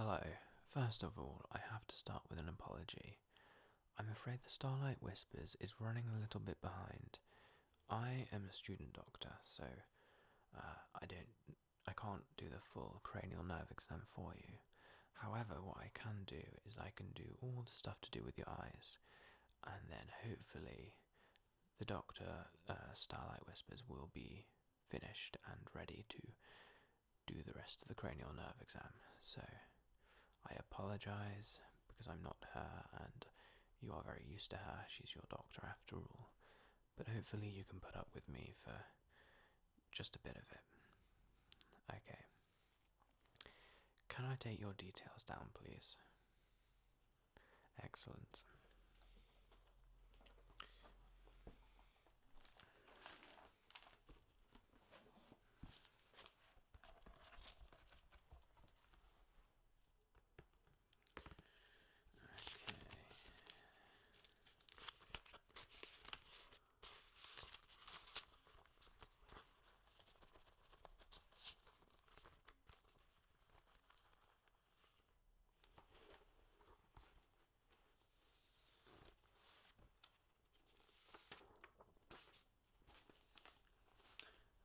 Hello. First of all, I have to start with an apology. I'm afraid the Starlight Whispers is running a little bit behind. I am a student doctor, so I can't do the full cranial nerve exam for you. However, what I can do is I can do all the stuff to do with your eyes, and then hopefully the doctor, Starlight Whispers, will be finished and ready to do the rest of the cranial nerve exam. So I apologise because I'm not her and you are very used to her. She's your doctor after all. But hopefully you can put up with me for just a bit of it. Okay. Can I take your details down, please? Excellent.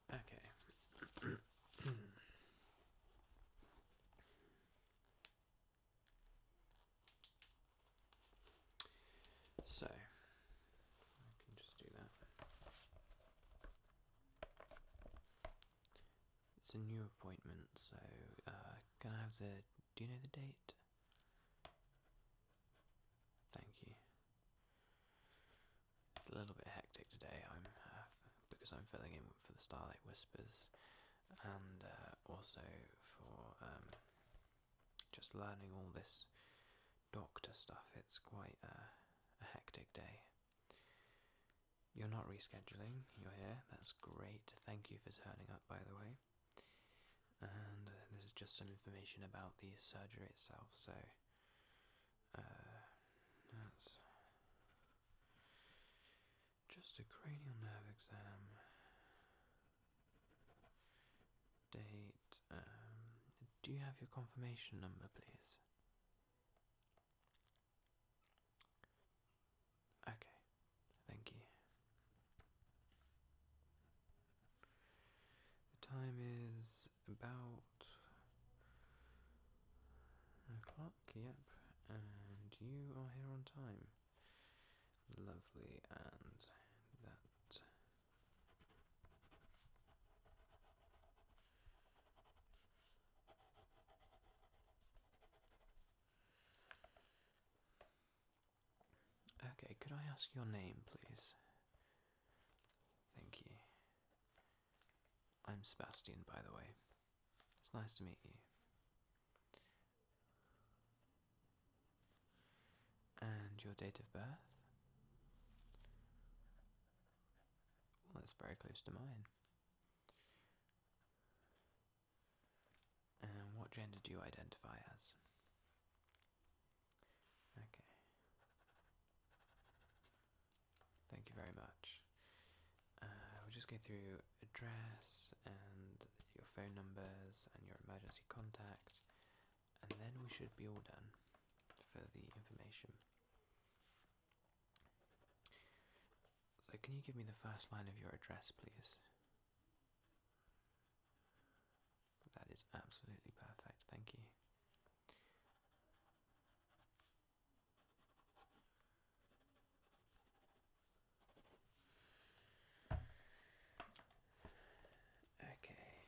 Okay. So, I can just do that. It's a new appointment, so can I have do you know the date? Thank you. It's a little bit hectic today. Because I'm filling in for the Starlight Whispers, and also for just learning all this doctor stuff. It's quite a hectic day. You're not rescheduling. You're here. That's great. Thank you for turning up, by the way. And this is just some information about the surgery itself. So that's just a cranial nerve exam. Date. Do you have your confirmation number, please? Okay, thank you. The time is about 1:00, yep, and you are here on time. Lovely, and that. Okay, could I ask your name, please? Thank you. I'm Sebastian, by the way. It's nice to meet you. And your date of birth? Well, that's very close to mine. And what gender do you identify as? Okay. Thank you very much. We'll just go through address and your phone numbers and your emergency contact, and then we should be all done for the information. So can you give me the first line of your address, please? That is absolutely perfect, thank you. Okay,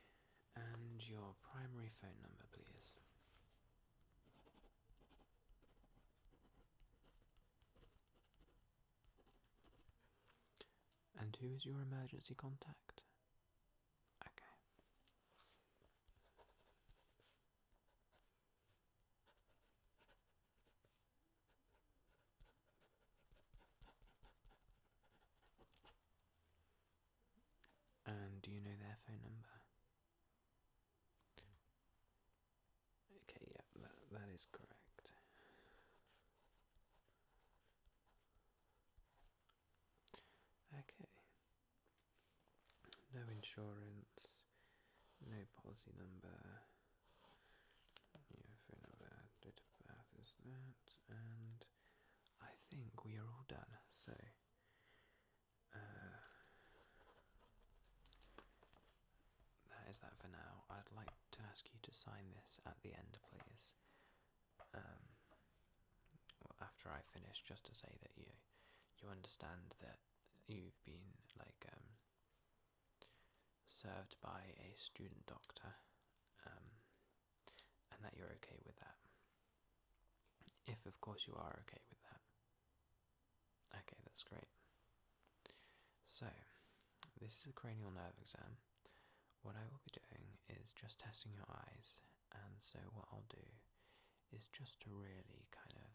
and your primary phone number, please. And who is your emergency contact? Okay. And do you know their phone number? Okay, yeah, that is correct. Okay. No insurance, no policy number, your phone number, that, and I think we are all done. So, that is that for now. I'd like to ask you to sign this at the end, please. After I finish, just to say that you understand that you've been served by a student doctor, and that you're okay with that. If, of course, you are okay with that. Okay, that's great. So, this is a cranial nerve exam. What I will be doing is just testing your eyes, and so what I'll do is just to really kind of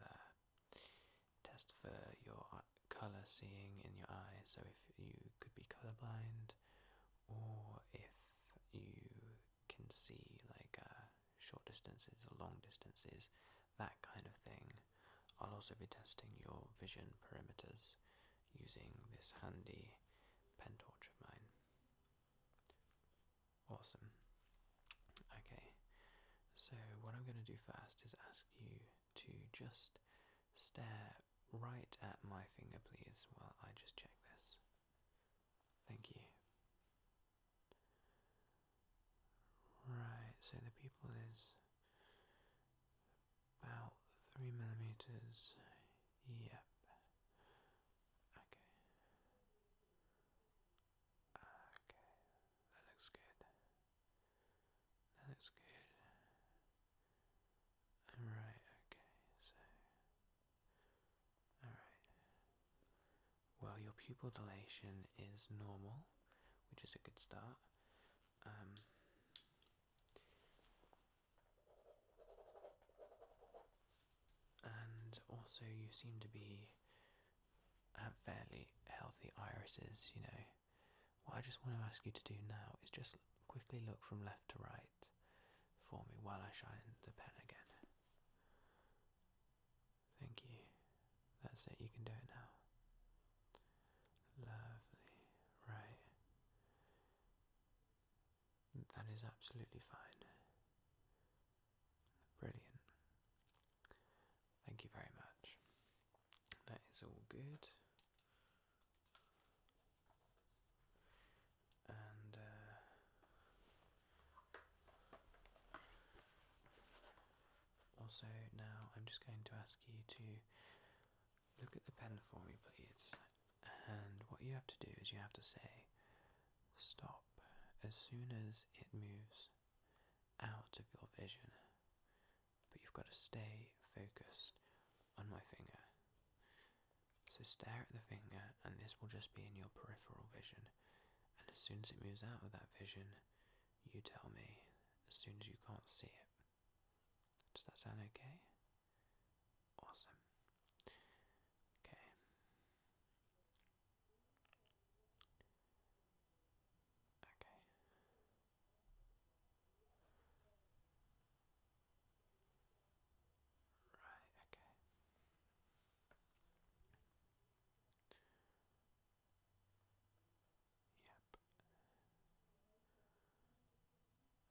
test for your colour seeing in your eyes, so if you could be colourblind, or if you can see short distances or long distances, that kind of thing. I'll also be testing your vision perimeters using this handy pen torch of mine. Awesome. Okay, so what I'm going to do first is ask you to just stare right at my finger, please, while I just check this. Thank you. Right, so the pupil is about 3 millimeters. Yep. Okay. Okay. That looks good. That looks good. Alright, okay, so. Alright. Well, your pupil dilation is normal, which is a good start. And also you seem to have fairly healthy irises, you know. What I just want to ask you to do now is just quickly look from left to right for me while I shine the pen again. Thank you. That's it, you can do it now. Lovely. Right. That is absolutely fine. Brilliant. Thank you very much. That is all good. And also now I'm just going to ask you to look at the pen for me, please. And what you have to do is you have to say stop as soon as it moves out of your vision. But you've got to stay focused on my finger. So stare at the finger, and this will just be in your peripheral vision. And as soon as it moves out of that vision, you tell me as soon as you can't see it. Does that sound okay? Awesome. Okay. Okay. Right, okay. Yep.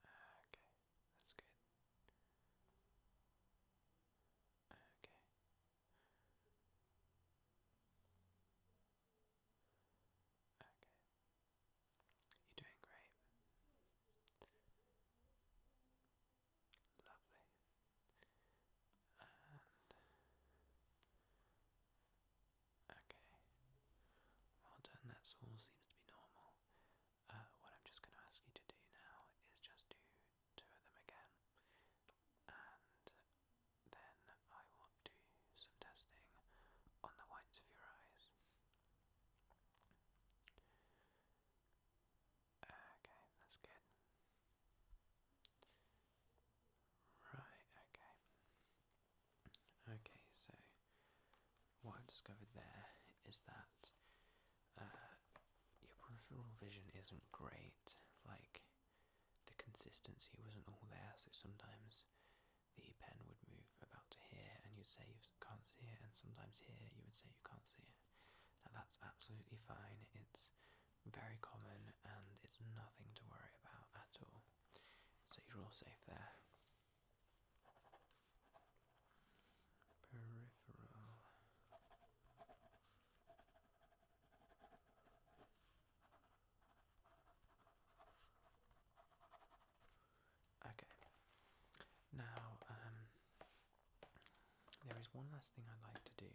Okay, that's good. Okay. Okay. You're doing great. Lovely. Okay. Well done, that's all seems to be normal. What I'm just going to ask you to do now is just do 2 of them again. And then I will do some testing on the whites of your eyes. Okay, that's good. Right, okay. Okay, so what I've discovered there is that your peripheral vision isn't great. Like, the consistency wasn't all there, so sometimes the pen would move about to here and you'd say you can't see it, and sometimes here you would say you can't see it. Now that's absolutely fine, it's very common and it's nothing to worry about at all. So you're all safe there. one last thing I'd like to do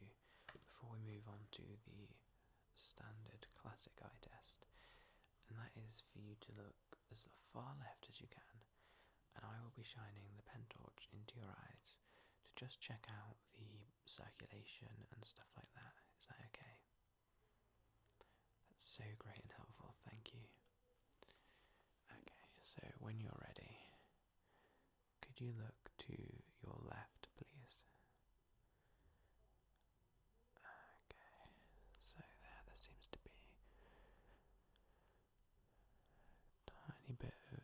before we move on to the standard classic eye test, and that is for you to look as far left as you can, and I will be shining the pen torch into your eyes to just check out the circulation and stuff like that. Is that okay? That's so great and helpful, thank you. Okay, so when you're ready, could you look to your left, please? Okay, so there seems to be a tiny bit of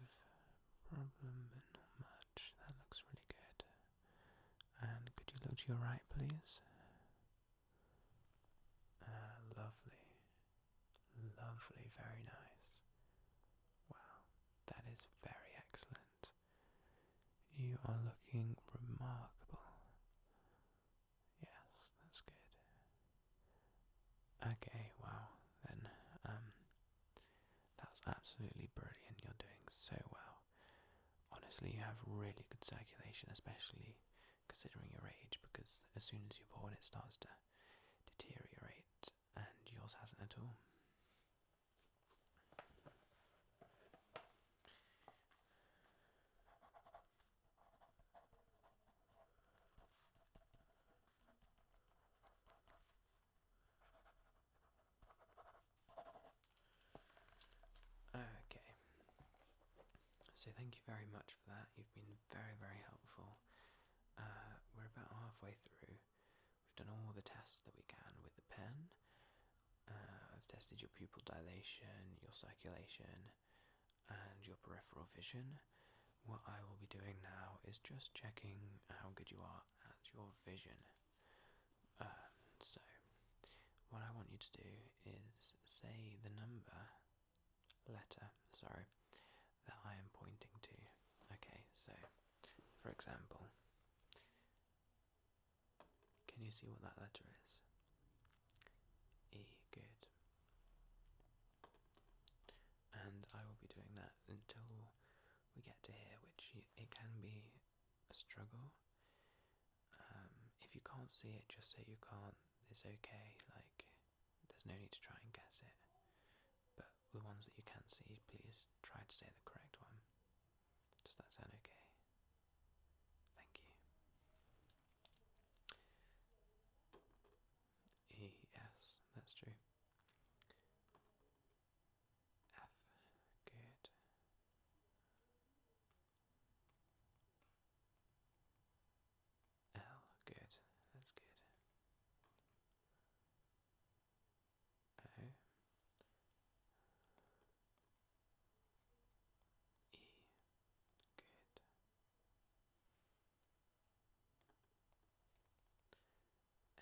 problem, but not much. That looks really good. And could you look to your right, please? Lovely. Lovely, very nice. Wow, that is very excellent. You are looking remarkable. Yes, that's good. Okay, wow, then, that's absolutely brilliant. You're doing so well. Honestly, you have really good circulation, especially considering your age, because as soon as you're born, it starts to deteriorate, and yours hasn't at all. Okay, so thank you very much for that. You've been very, very helpful. We're about halfway through. We've done all the tests that we can with the pen. I've tested your pupil dilation, your circulation, and your peripheral vision. What I will be doing now is just checking how good you are at your vision. So, what I want you to do is say the letter, that I am pointing to. Okay, so, for example, can you see what that letter is? E, good. And I will be doing that until we get to here, which it can be a struggle. If you can't see it, just say you can't. It's okay. Like, there's no need to try and guess it. But the ones that you can see, please try to say the correct one. Does that sound okay? Thank you. E, yes, that's true. F, good. L, good. That's good. O, E, good.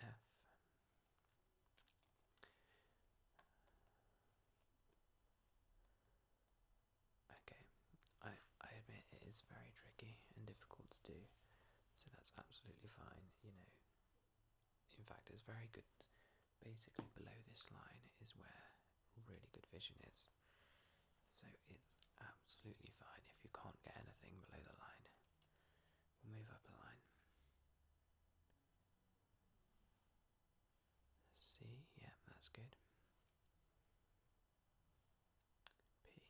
F. Okay, I admit it is very tricky and difficult to do, so that's absolutely fine, you know. In fact, it's very good. Basically, below this line is where really good vision is. So it's absolutely fine if you can't get anything below the line. We'll move up a line. C, yeah, that's good. P,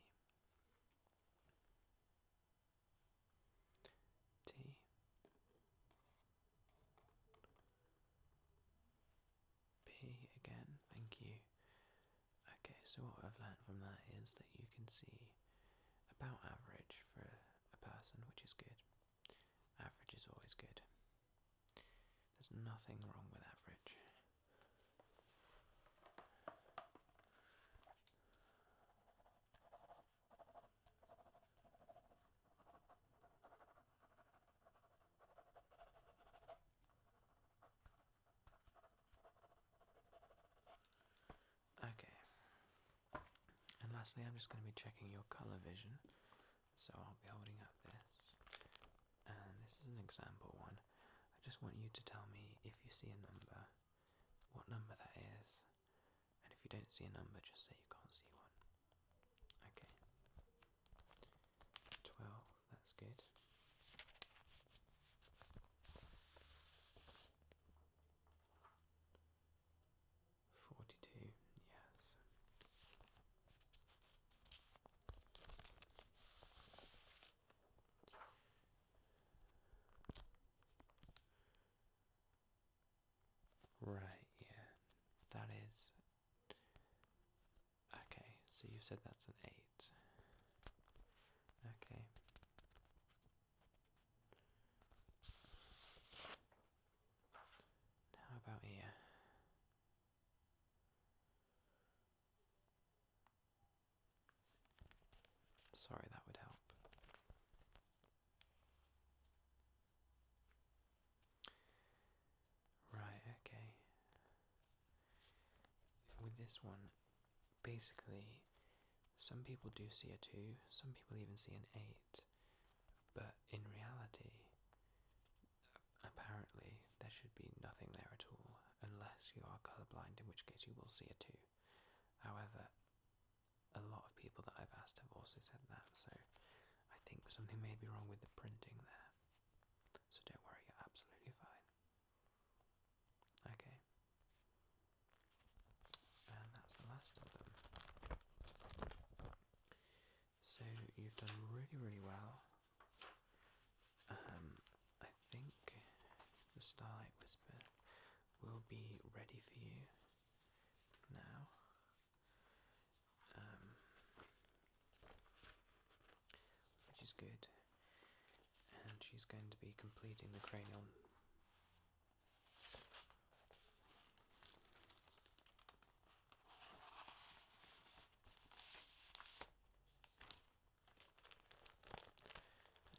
T, P again, thank you. Okay, so what I've learned from that is that you can see about average for a person, which is good. Average is always good. There's nothing wrong with average. Okay. And lastly, I'm just going to be checking your colour vision. So I'll be holding up this. And this is an example one. I just want you to tell me if you see a number, what number that is. And if you don't see a number, just say you can't see one. Okay. 12, that's good. Right, yeah. That is... Okay, so you've said that's an 8. Okay. How about here? Sorry, that would help. Right, okay. With this one, basically, some people do see a 2, some people even see an 8, but in reality, apparently, there should be nothing there at all, unless you are colourblind, in which case you will see a 2. However, a lot of people that I've asked have also said that, so I think something may be wrong with the printing there. So don't worry, you're absolutely fine. Okay. And that's the last of them. So you've done really, really well. I think the Starlight Whisper will be ready for you now. Which is good. And she's going to be completing the cranial.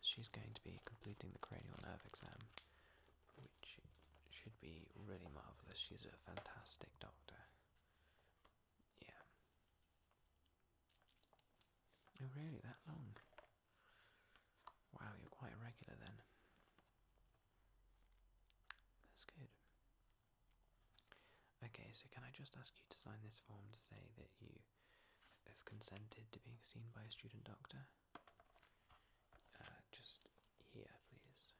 She's going to be completing the cranial nerve exam, which should be really marvellous. She's a fantastic doctor. Yeah. Oh really, that long? Wow, you're quite regular then. That's good. Okay, so can I just ask you to sign this form to say that you have consented to being seen by a student doctor? Just here, please.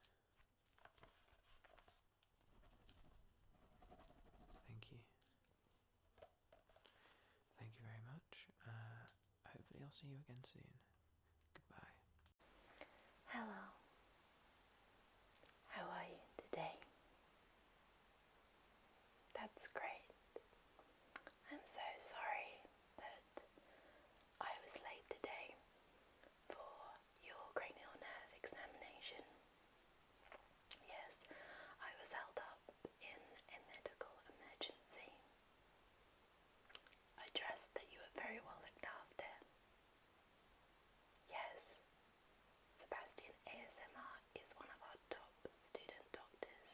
Thank you. Thank you very much. Hopefully I'll see you again soon. Goodbye. Hello. How are you today? That's great. I'm so sorry that I was late today for your cranial nerve examination. Yes, I was held up in a medical emergency. I trust that you were very well looked after. Yes, SebastianASMR is one of our top student doctors.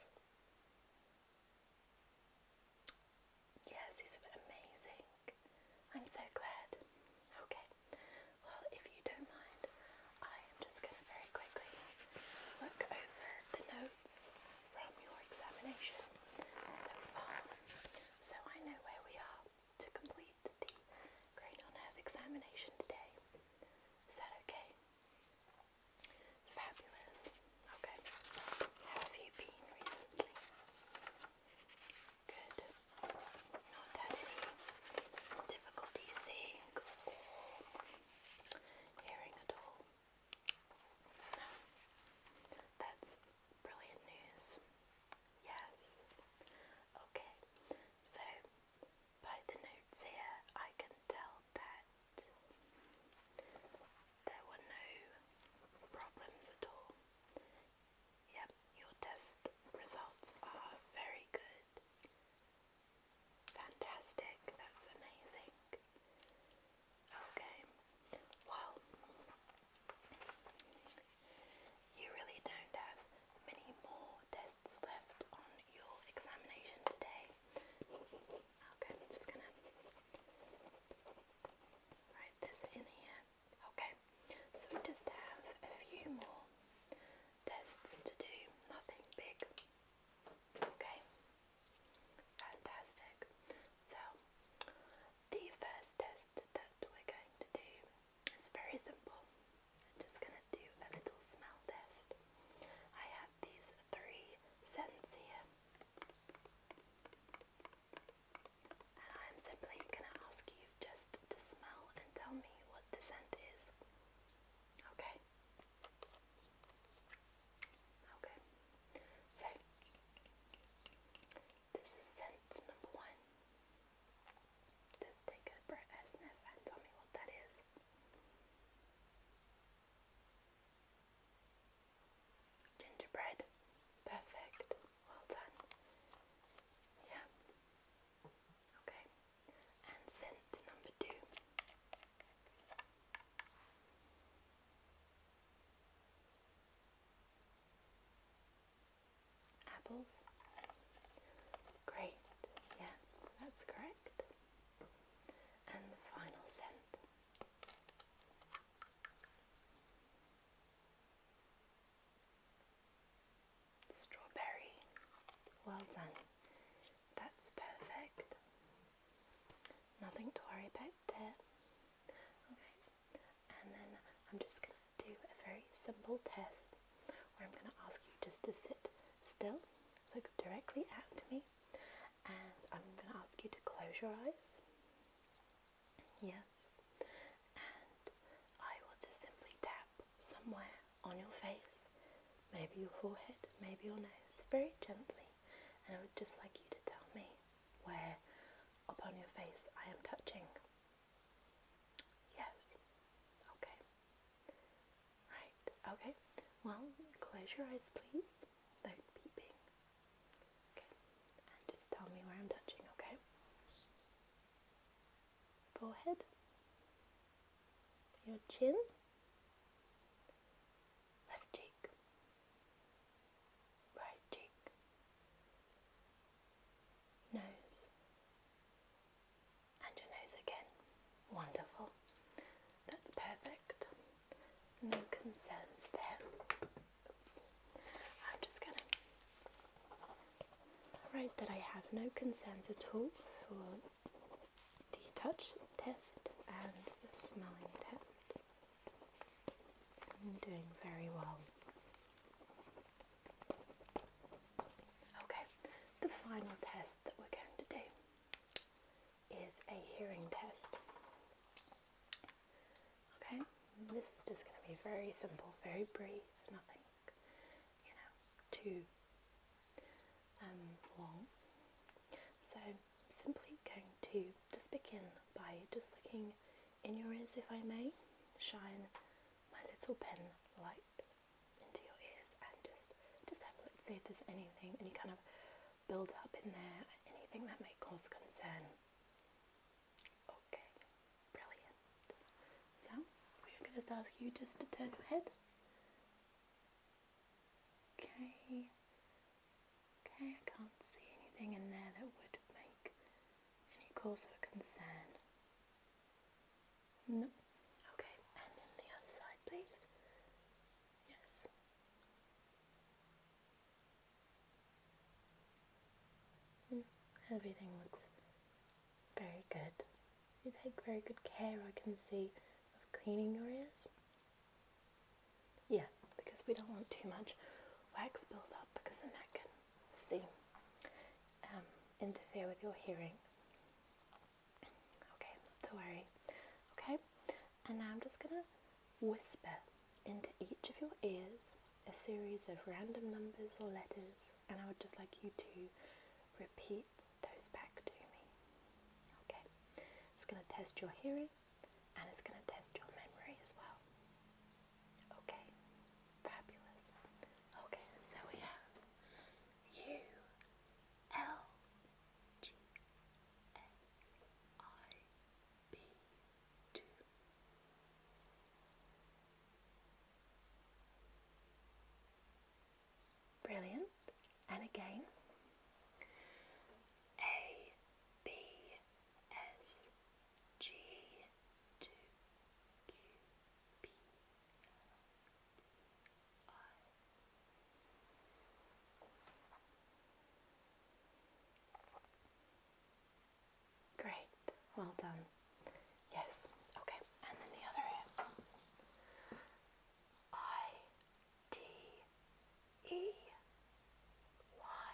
candles. Great, yes, that's correct. And the final scent. Strawberry. Well done. That's perfect. Nothing to worry about there. Okay. And then I'm just going to do a very simple test where I'm going to ask you just to sit still, look directly at me, and I'm going to ask you to close your eyes. Yes. And I will just simply tap somewhere on your face, maybe your forehead, maybe your nose, very gently. And I would just like you to tell me where upon your face I am touching. Yes. Okay. Right. Okay. Well, close your eyes, please. No peeping. Okay. And just tell me where I'm touching, okay? Forehead. Your chin. Left cheek. Right cheek. Nose. And your nose again. Wonderful. That's perfect. No concerns there. Oops. I'm just going to write that I have no concerns at all for the touch test and the smelling test. I'm doing very well. Okay, the final test that we're going to do is a hearing test. Okay, this is just going to be very simple, very brief, nothing, too long. So, simply going to just begin by just looking in your ears, if I may, shine my little pen light into your ears and just have a look, see if there's anything, any kind of build up in there, anything that may cause concern. Okay, brilliant. So, we're going to just ask you just to turn your head. Okay. Okay, I can't see anything in there that would make any cause for concern. No. Okay, and then the other side, please. Yes. Everything looks very good. You take very good care, I can see, of cleaning your ears. Yeah, because we don't want too much wax build up, because then that can obviously interfere with your hearing. Okay, not to worry. Okay, and now I'm just going to whisper into each of your ears a series of random numbers or letters, and I would just like you to repeat those back to me. Okay, it's going to test your hearing and it's going to test your memory as well. Okay, fabulous. Okay, so we have U L G S I B 2. Brilliant. And again, A B S G 2 Q P I. Great. Well done. Yes. Okay. And then the other ear. I D E Y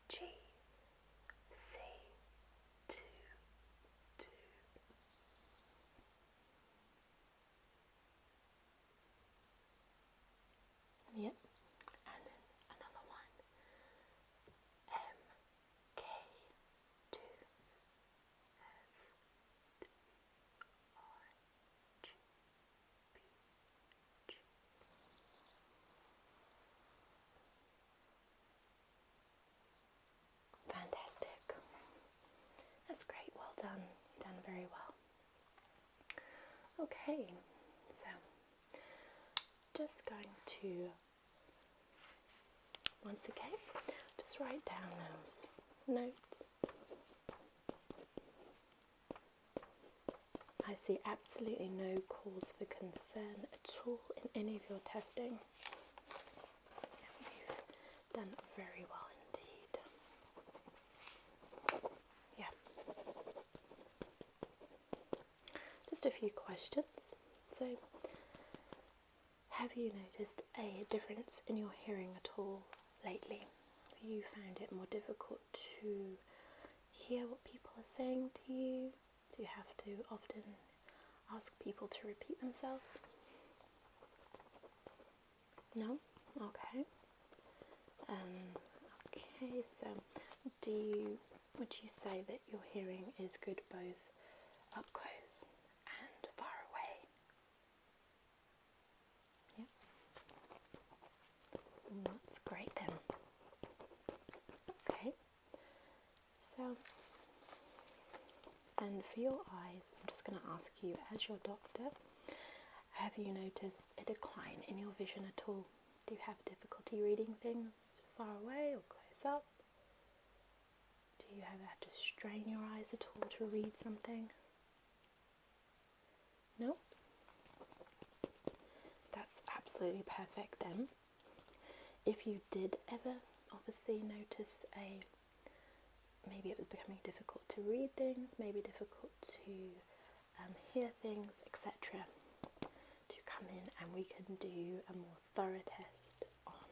G C 2 2. Yep. And then another one. M K 2 S T I G B G. Fantastic. That's great. Well done. You've done very well. Okay, so just going to once again, just write down those notes. I see absolutely no cause for concern at all in any of your testing. You've done very well indeed. Yeah. Just a few questions. So, have you noticed a difference in your hearing at all lately? Have you found it more difficult to hear what people are saying to you? Do you have to often ask people to repeat themselves? No? Okay. Okay, so would you say that your hearing is good both up close and far away? Yep. That's great then. Okay. So, and for your eyes, I'm just going to ask you as your doctor, have you noticed a decline in your vision at all? Do you have difficulty reading things far away or close up? Do you ever have to strain your eyes at all to read something? No? That's absolutely perfect then. If you did ever obviously notice maybe it was becoming difficult to read things, maybe difficult to hear things, etc., to come in and we can do a more thorough test on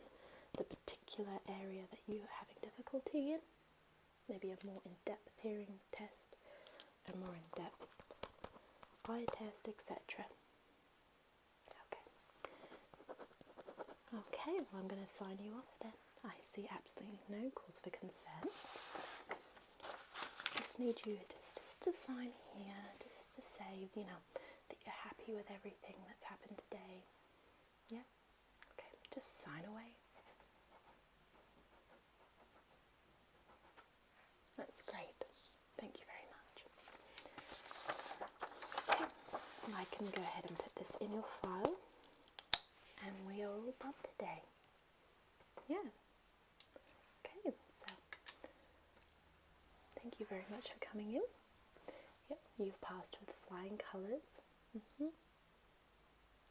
the particular area that you are having difficulty in. Maybe a more in-depth hearing test, a more in-depth eye test, etc. Okay, well I'm going to sign you off then. I see absolutely no cause for concern. Just need you just to sign here, just to say, that you're happy with everything that's happened today. Yeah? Okay, just sign away. That's great. Thank you very much. Okay, I can go ahead and put this in your file. And we are all done today. Yeah. Okay, so thank you very much for coming in. Yep, you've passed with flying colours.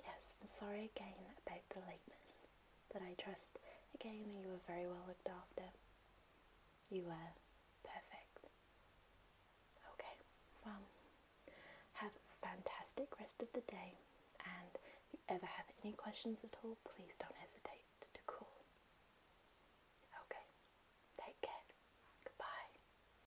Yes, I'm sorry again about the lateness, but I trust again that you were very well looked after. You were perfect. Okay, well, have a fantastic rest of the day, and if you ever have any questions at all, please don't hesitate